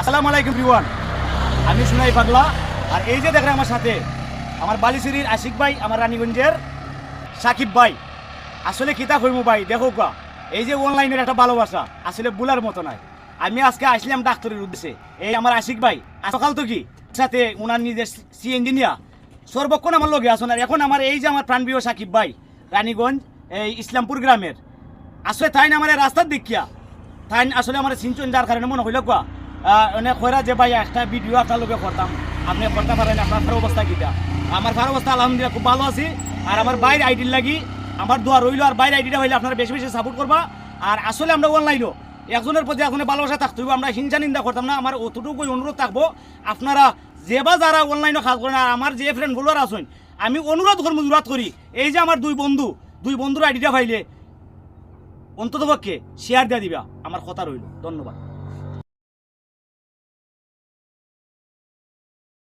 আসসালামু আলাইকুম এভরিওয়ান, আমি সুনাই পাগলা। আর এই যে দেখেন আমার সাথে আমার বালিশিরির আশিক ভাই, আমার রানীগঞ্জের সাকিব ভাই। আসলে কিতা কইমু ভাই, দেখো কা এই যে অনলাইনের একটা ভালোবাসা আসলে বুলার মতো নয়। আমি আজকে আসলাম ডাক্তারের উদ্দেশ্যে। এই আমার আশিক ভাই সকাল তো কি সাথে ওনার নিজের সি ইঞ্জিনিয়ার সর্বক্ষণ আমার লগে আসুন। আর এখন আমার এই যে আমার প্রাণপ্রিয় সাকিব ভাই রানীগঞ্জ এই ইসলামপুর গ্রামের, আসলে তাই না আমার রাস্তার দেখিয়া তাই আসলে আমার সিনচন যার কারণে মনে হইল কোয়া অনেক হইরা যে ভাই একটা ভিডিও আপনার লোকে করতাম, আপনি করতে পারেন। আপনার অবস্থা কিটা? আমার ভার অবস্থা আলহামদুলিল্লাহ খুব ভালো আছি। আর আমার বাইরের আইডির লাগি আমার দোয়া রইল। আর বাইরের আইডিটা হইলে আপনারা বেশি বেশি সাপোর্ট করবা। আর আসলে আমরা অনলাইনও একজনের প্রতি একজনের ভালোবাসা থাকতে হইব, আমরা হিংসা নিন্দা করতাম না। আমার অতটুকুই অনুরোধ থাকবো, আপনারা যে বা যারা অনলাইনে কাজ করেন আর আমার যে ফ্রেন্ডগুলো আছেন, আমি অনুরোধ করবো, জোরাত করি এই যে আমার দুই বন্ধুর আইডিটা পাইলে অন্ততপক্ষে শেয়ার দিয়ে দিবা। আমার কথা রইল, ধন্যবাদ।